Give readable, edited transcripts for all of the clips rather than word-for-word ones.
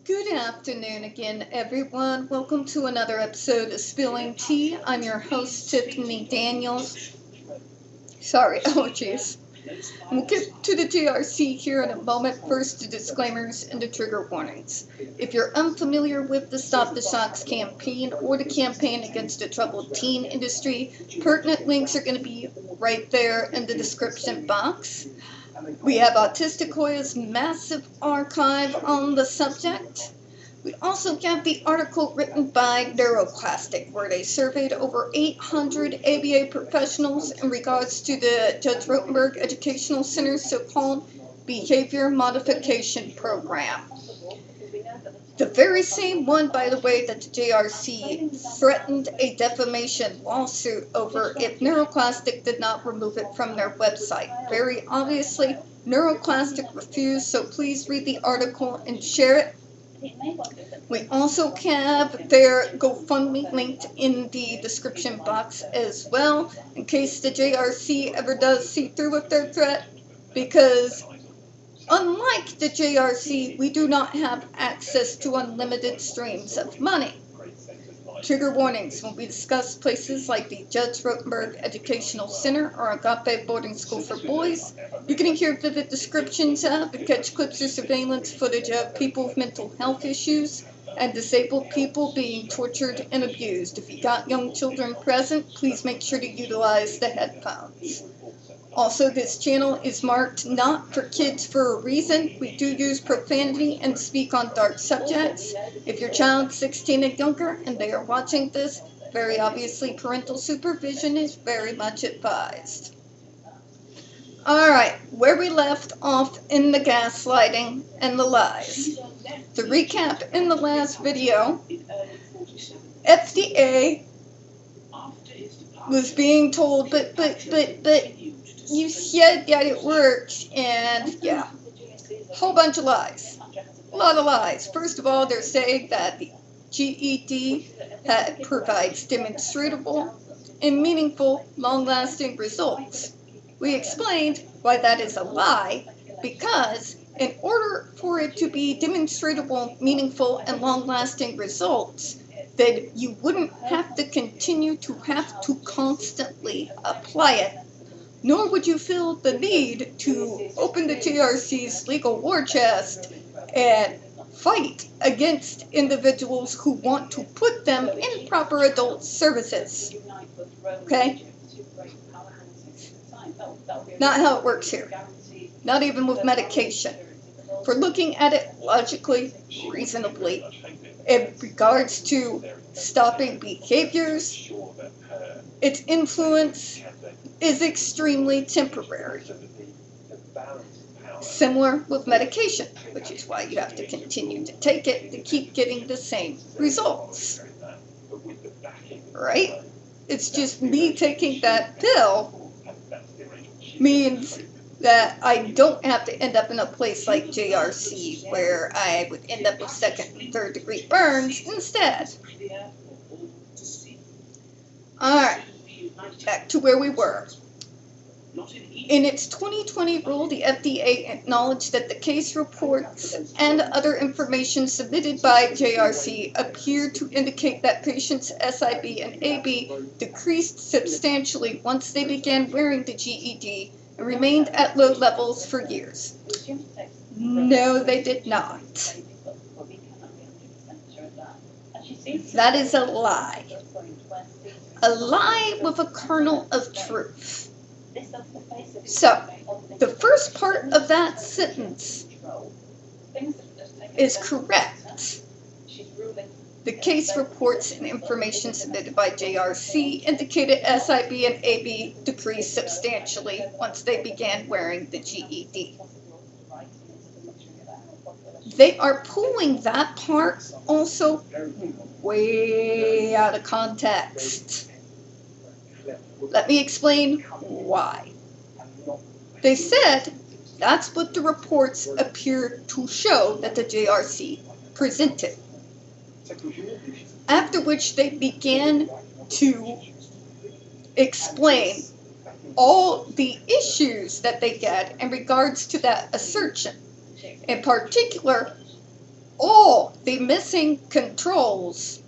Good afternoon again, everyone. Welcome to another episode of Spilling Tea. I'm your host, Tiffany Daniels. Sorry, allergies. We'll get to the JRC here in a moment. First, the disclaimers and the trigger warnings. If you're unfamiliar with the Stop the Shocks campaign or the campaign against the troubled teen industry, pertinent links are going to be right there in the description box. We have Autistic Hoya's massive archive on the subject. We also have the article written by Neuroplastic, where they surveyed over 800 ABA professionals in regards to the Judge Rotenberg Educational Center's so-called behavior modification program. The very same one, by the way, that the JRC threatened a defamation lawsuit over if Neuroplastic did not remove it from their website. Very obviously, Neuroplastic refused, so please read the article and share it. We also have their GoFundMe linked in the description box as well, in case the JRC ever does see through with their threat, because unlike the JRC, we do not have access to unlimited streams of money. Trigger warnings when we discuss places like the Judge Rotenberg Educational Center or Agape Boarding School for Boys. You're going to hear vivid descriptions of and catch clips or surveillance footage of people with mental health issues and disabled people being tortured and abused. If you got young children present, please make sure to utilize the headphones. Also, this channel is marked not for kids for a reason. We do use profanity and speak on dark subjects. If your child's 16 and younger and they are watching this, very obviously parental supervision is very much advised. Alright, where we left off in the gaslighting and the lies. To recap in the last video, FDA was being told, but you said that it works, and yeah, whole bunch of lies. A lot of lies. First of all, they're saying that the GED provides demonstrable and meaningful, long-lasting results. We explained why that is a lie, because in order for it to be demonstrable, meaningful, and long-lasting results, then you wouldn't have to continue to have to constantly apply it, nor would you feel the need to open the JRC's legal war chest and fight against individuals who want to put them in proper adult services. Okay? Not how it works here. Not even with medication. For looking at it logically, reasonably, in regards to stopping behaviors, its influence is extremely temporary. Similar with medication, which is why you have to continue to take it to keep getting the same results. Right? It's just me taking that pill means that I don't have to end up in a place like JRC where I would end up with second and third degree burns instead. Alright, back to where we were. In its 2020 rule, the FDA acknowledged that the case reports and other information submitted by JRC appeared to indicate that patients' SIB and AB decreased substantially once they began wearing the GED and remained at low levels for years. No, they did not. That is a lie. A lie with a kernel of truth. So, the first part of that sentence is correct. The case reports and information submitted by JRC indicated SIB and AB decreased substantially once they began wearing the GED. They are pulling that part also way out of context. Let me explain why. They said that's what the reports appear to show that the JRC presented. After which they began to explain all the issues that they get in regards to that assertion. In particular, all the missing controls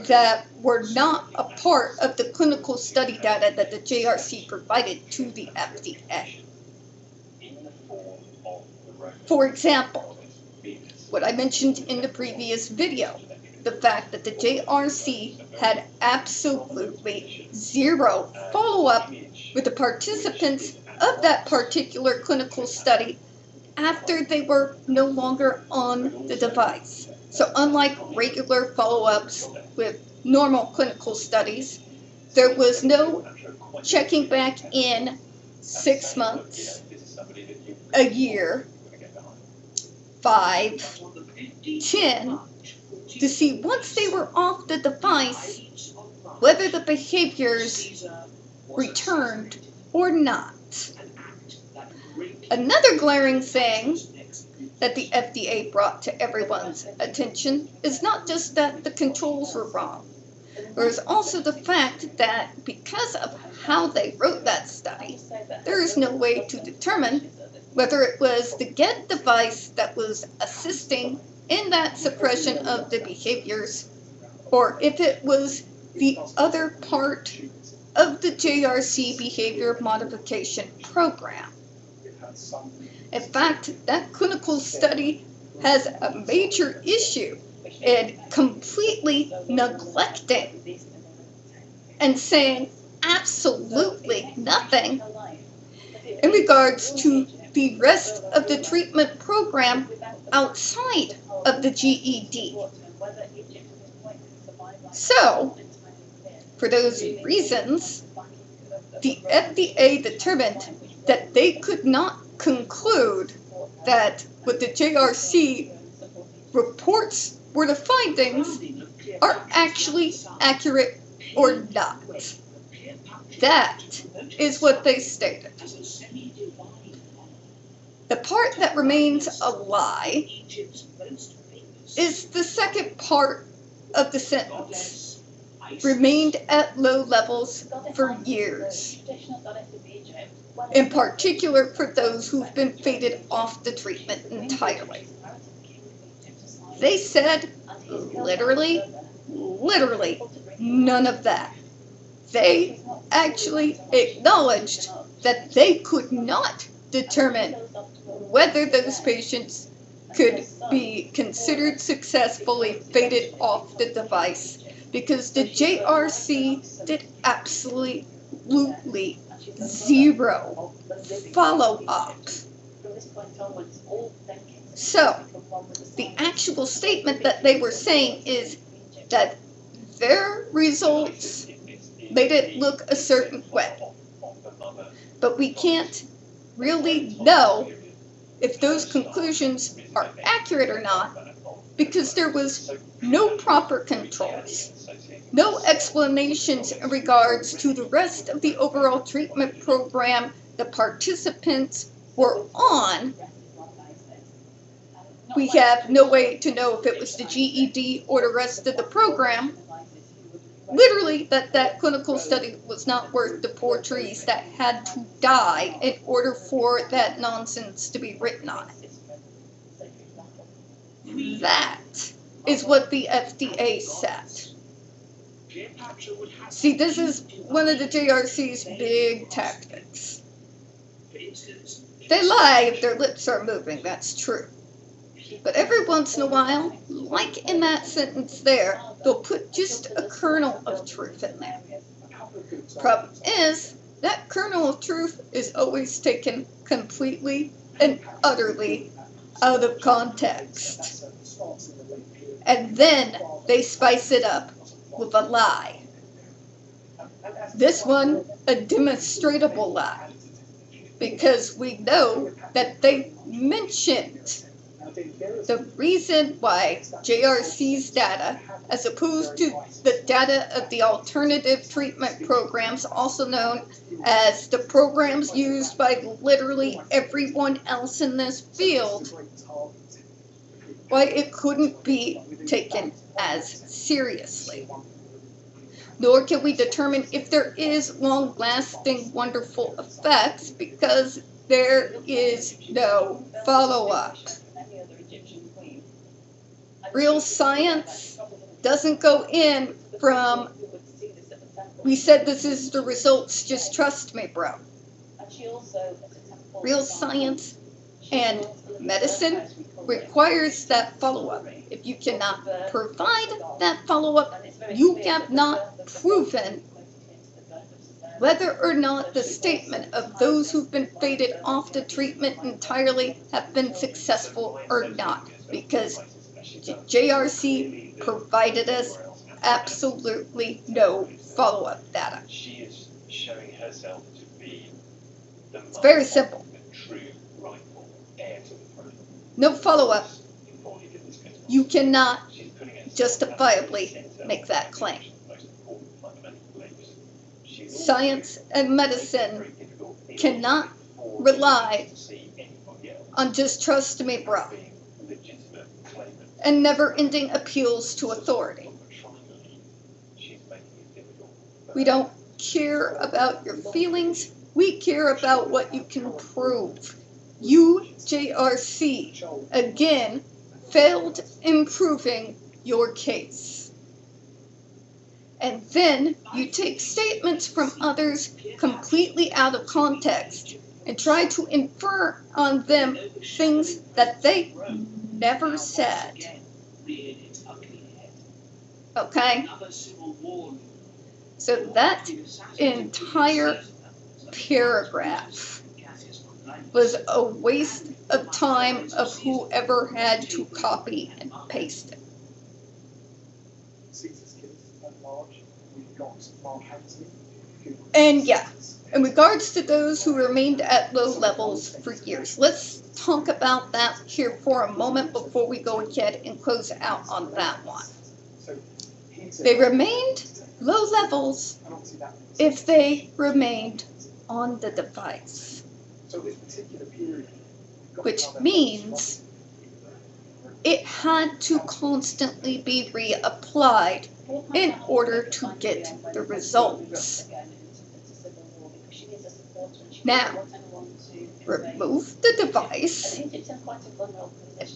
that were not a part of the clinical study data that the JRC provided to the FDA. For example, what I mentioned in the previous video, the fact that the JRC had absolutely zero follow-up with the participants of that particular clinical study after they were no longer on the device. So unlike regular follow-ups with normal clinical studies, there was no checking back in 6 months, a year, 5, 10, to see once they were off the device whether the behaviors returned or not. Another glaring thing that the FDA brought to everyone's attention is not just that the controls were wrong. There is also the fact that because of how they wrote that study, there is no way to determine whether it was the GED device that was assisting in that suppression of the behaviors, or if it was the other part of the JRC behavior modification program. In fact, that clinical study has a major issue in completely neglecting and saying absolutely nothing in regards to the rest of the treatment program outside of the GED. So, for those reasons, the FDA determined that they could not conclude that what the JRC reports were the findings are actually accurate or not. That is what they stated. The part that remains a lie is the second part of the sentence. Remained at low levels for years. In particular for those who've been faded off the treatment entirely. They said literally none of that. They actually acknowledged that they could not determine whether those patients could be considered successfully faded off the device because the JRC did absolutely zero follow-up. So, the actual statement that they were saying is that their results made it look a certain way. But we can't really know if those conclusions are accurate or not because there was no proper controls, no explanations in regards to the rest of the overall treatment program the participants were on. We have no way to know if it was the GED or the rest of the program. Literally, that clinical study was not worth the poor trees that had to die in order for that nonsense to be written on it. That is what the FDA said. See, this is one of the JRC's big tactics. They lie if their lips are moving, that's true. But every once in a while, like in that sentence there, they'll put just a kernel of truth in there. Problem is, that kernel of truth is always taken completely and utterly out of context. And then they spice it up with a lie. This one, a demonstrable lie. Because we know that they mentioned the reason why JRC's data, as opposed to the data of the alternative treatment programs, also known as the programs used by literally everyone else in this field, why it couldn't be taken as seriously. Nor can we determine if there is long-lasting, wonderful effects because there is no follow-up. Real science doesn't go in from, we said this is the results, just trust me, bro. Real science and medicine requires that follow-up. If you cannot provide that follow-up, you have not proven whether or not the statement of those who've been faded off the treatment entirely have been successful or not, because JRC provided us absolutely no follow-up data. It's very simple. No follow-up. You cannot justifiably make that claim. Science and medicine cannot rely on just trust me, bro, and never-ending appeals to authority. We don't care about your feelings. We care about what you can prove. You, JRC, again, failed in proving your case. And then you take statements from others completely out of context and try to infer on them things that they never said. Okay? So that entire paragraph was a waste of time of whoever had to copy and paste it. And yeah, in regards to those who remained at low levels for years, let's talk about that here for a moment before we go ahead and close out on that one. They remained low levels if they remained on the device, which means it had to constantly be reapplied in order to get the results. Now, remove the device.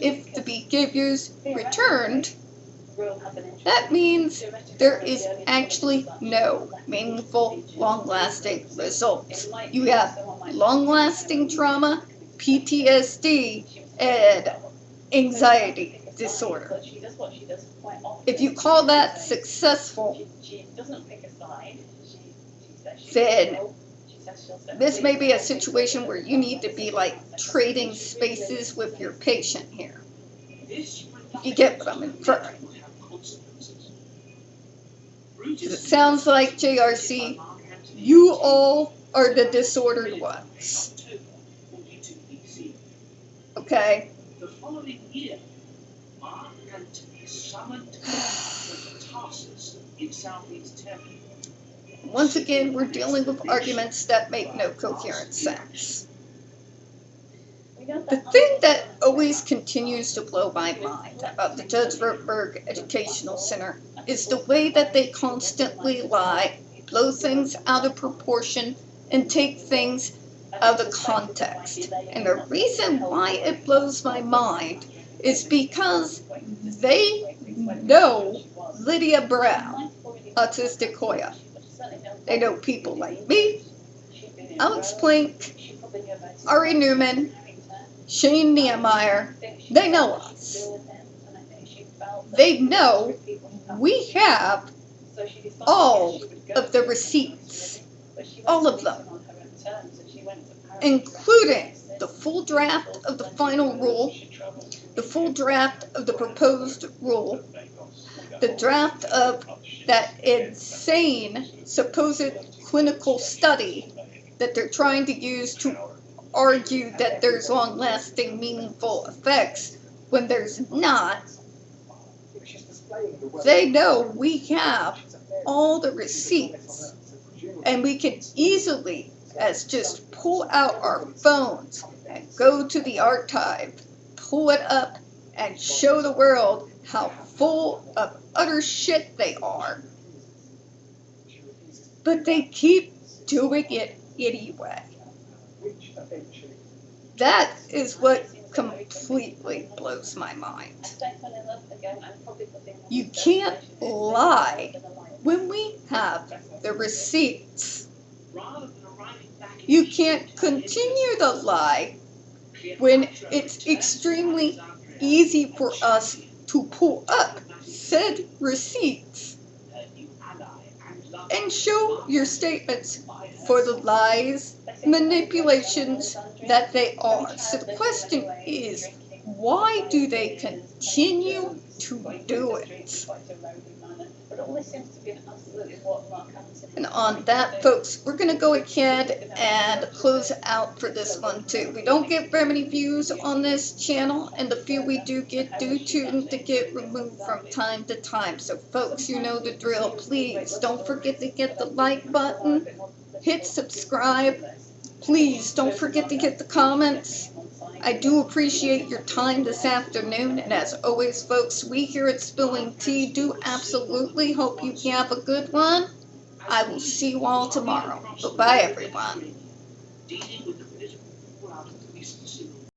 If the behaviors returned, that means there is actually no meaningful, long-lasting results. You have long-lasting trauma, PTSD, and anxiety disorder. If you call that successful, then this may be a situation where you need to be like trading spaces with your patient here. You get what I'm inferring. It sounds like, JRC, you all are the disordered ones. Okay? Once again, we're dealing with arguments that make no coherent sense. The thing that always continues to blow my mind about the Judge Rothberg Educational Center is the way that they constantly lie, blow things out of proportion, and take things out of context. And the reason why it blows my mind is because they know Lydia Brown, Autistic Hoya. They know people like me, Alex Plank, Ari Newman, Shane Niemeyer. They know us. They know we have all of the receipts, all of them, including the full draft of the final rule, the full draft of the proposed rule, the draft of that insane supposed clinical study that they're trying to use to argue that there's long-lasting, meaningful effects when there's not. They know we have all the receipts, and we can easily as just pull out our phones and go to the archive, pull it up, and show the world how full of utter shit they are. But they keep doing it anyway. That is what completely blows my mind. You can't lie when we have the receipts. You can't continue the lie when it's extremely easy for us to pull up said receipts and show your statements for the lies, manipulations that they are. So the question is, why do they continue to do it? And on that, folks, we're going to go ahead and close out for this one, too. We don't get very many views on this channel, and the few we do get to get removed from time to time. So, folks, you know the drill. Please don't forget to hit the like button, hit subscribe. Please don't forget to hit the comments. I do appreciate your time this afternoon, and as always, folks, we here at Spilling Tea do absolutely hope you have a good one. I will see you all tomorrow. Bye-bye, everyone.